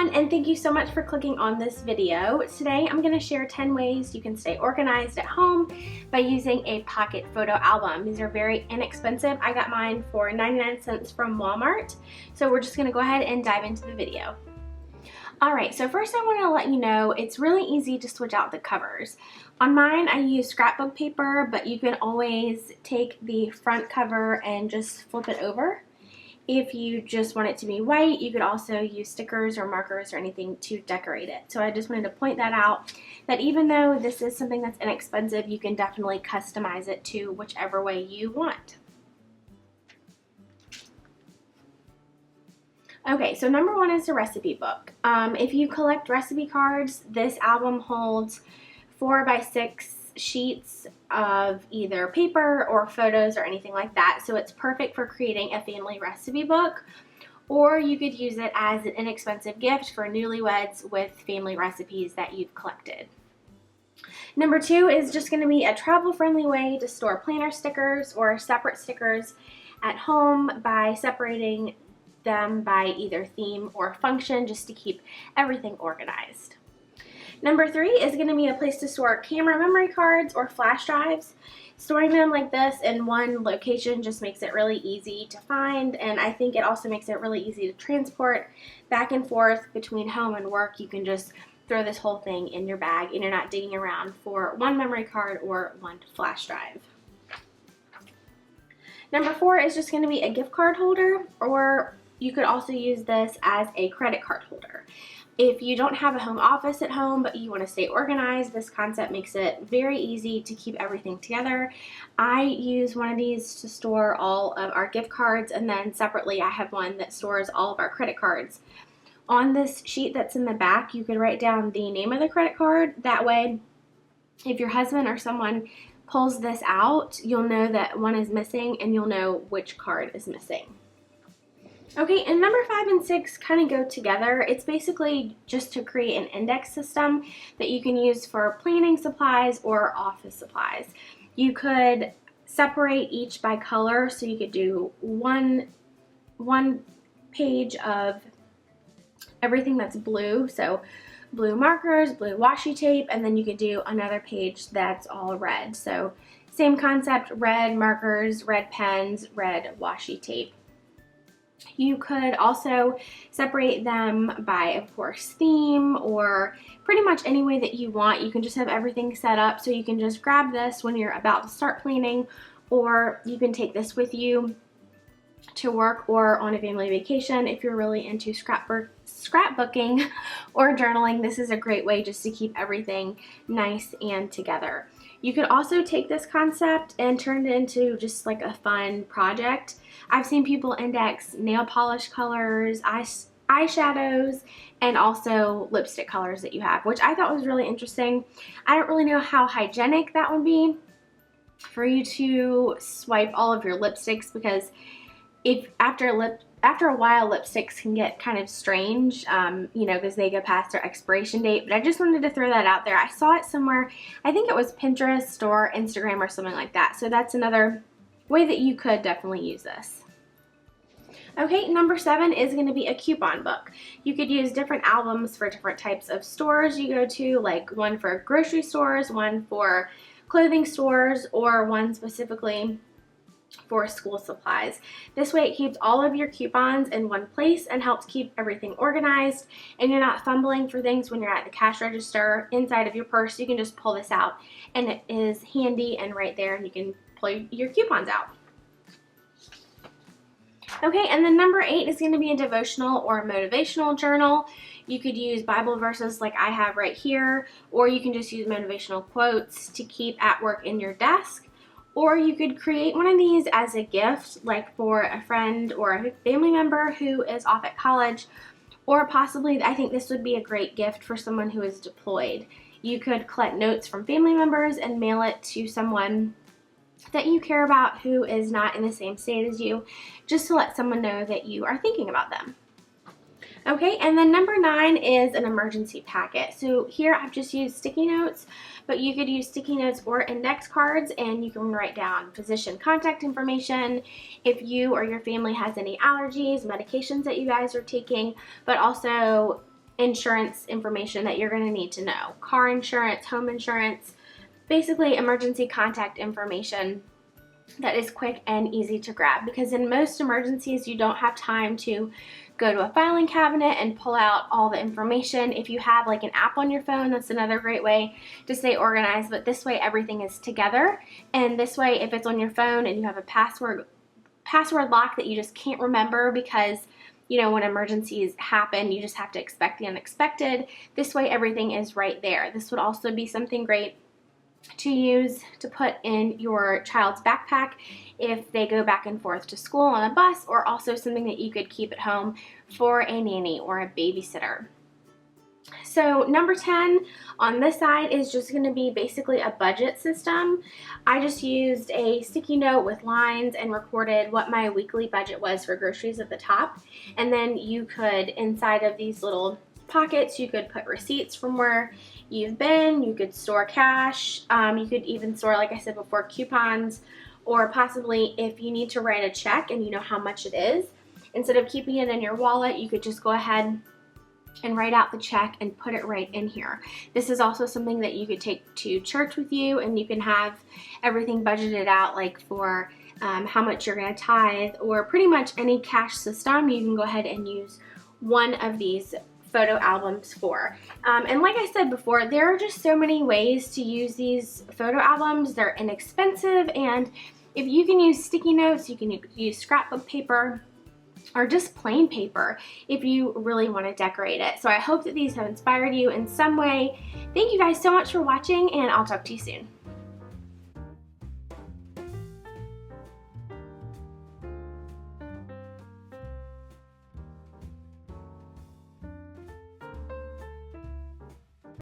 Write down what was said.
everyone, and thank you so much for clicking on this video. Today I'm going to share 10 ways you can stay organized at home by using a pocket photo album. These are very inexpensive. I got mine for 99 cents from Walmart. So we're just going to go ahead and dive into the video. Alright, so first I want to let you know it's really easy to switch out the covers. On mine I use scrapbook paper, but you can always take the front cover and just flip it over. If you just want it to be white, you could also use stickers or markers or anything to decorate it. So I just wanted to point that out, that even though this is something that's inexpensive, you can definitely customize it to whichever way you want. Okay, so number one is the recipe book. If you collect recipe cards, this album holds 4 by 6 sheets of either paper or photos or anything like that, so it's perfect for creating a family recipe book, or you could use it as an inexpensive gift for newlyweds with family recipes that you've collected. Number two is just going to be a travel-friendly way to store planner stickers or separate stickers at home by separating them by either theme or function, just to keep everything organized. Number three is going to be a place to store camera memory cards or flash drives. Storing them like this in one location just makes it really easy to find, and I think it also makes it really easy to transport back and forth between home and work. You can just throw this whole thing in your bag and you're not digging around for one memory card or one flash drive. Number four is just going to be a gift card holder, or you could also use this as a credit card holder. If you don't have a home office at home but you want to stay organized, this concept makes it very easy to keep everything together. I use one of these to store all of our gift cards, and then separately I have one that stores all of our credit cards. On this sheet that's in the back, you could write down the name of the credit card. That way, if your husband or someone pulls this out, you'll know that one is missing and you'll know which card is missing. Okay, and number 5 and 6 kind of go together. It's basically just to create an index system that you can use for planning supplies or office supplies. You could separate each by color, so you could do one page of everything that's blue, so blue markers, blue washi tape, and then you could do another page that's all red. So same concept, red markers, red pens, red washi tape. You could also separate them by, of course, theme, or pretty much any way that you want. You can just have everything set up so you can just grab this when you're about to start planning, or you can take this with you to work or on a family vacation. If you're really into scrapbooking or journaling, this is a great way just to keep everything nice and together. You could also take this concept and turn it into just like a fun project. I've seen people index nail polish colors, eyeshadows, and also lipstick colors that you have, which I thought was really interesting. I don't really know how hygienic that would be for you to swipe all of your lipsticks, because if after a while lipsticks can get kind of strange, you know, because they go past their expiration date. But I just wanted to throw that out there. I saw it somewhere, I think it was Pinterest or Instagram or something like that. So that's another way that you could definitely use this. Okay, number 7 is going to be a coupon book. You could use different albums for different types of stores you go to, like one for grocery stores, one for clothing stores, or one specifically for school supplies. This way it keeps all of your coupons in one place and helps keep everything organized, and you're not fumbling for things when you're at the cash register inside of your purse. You can just pull this out and it is handy and right there, and you can pull your coupons out. Okay, and then number 8 is going to be a devotional or motivational journal. You could use Bible verses like I have right here, or you can just use motivational quotes to keep at work in your desk. Or you could create one of these as a gift, like for a friend or a family member who is off at college, or possibly I think this would be a great gift for someone who is deployed. You could collect notes from family members and mail it to someone that you care about who is not in the same state as you, just to let someone know that you are thinking about them. Okay, and then number 9 is an emergency packet. So here I've just used sticky notes, but you could use sticky notes or index cards, and you can write down physician contact information, if you or your family has any allergies, medications that you guys are taking, but also insurance information that you're going to need to know. Car insurance, home insurance, basically emergency contact information that is quick and easy to grab, because in most emergencies you don't have time to go to a filing cabinet and pull out all the information. If you have like an app on your phone, that's another great way to stay organized, but this way everything is together. And this way, if it's on your phone and you have a password lock that you just can't remember because, you know, when emergencies happen, you just have to expect the unexpected. This way everything is right there. This would also be something great to use to put in your child's backpack if they go back and forth to school on a bus, or also something that you could keep at home for a nanny or a babysitter. So number 10 on this side is just going to be basically a budget system. I just used a sticky note with lines and recorded what my weekly budget was for groceries at the top. And then you could, inside of these little pockets, you could put receipts from where you've been, you could store cash, you could even store, like I said before, coupons, or possibly if you need to write a check and you know how much it is, instead of keeping it in your wallet, you could just go ahead and write out the check and put it right in here. This is also something that you could take to church with you, and you can have everything budgeted out, like for how much you're going to tithe, or pretty much any cash system you can go ahead and use one of these photo albums for. And like I said before, there are just so many ways to use these photo albums. They're inexpensive, and if you can use sticky notes, you can use scrapbook paper, or just plain paper if you really want to decorate it. So I hope that these have inspired you in some way. Thank you guys so much for watching, and I'll talk to you soon.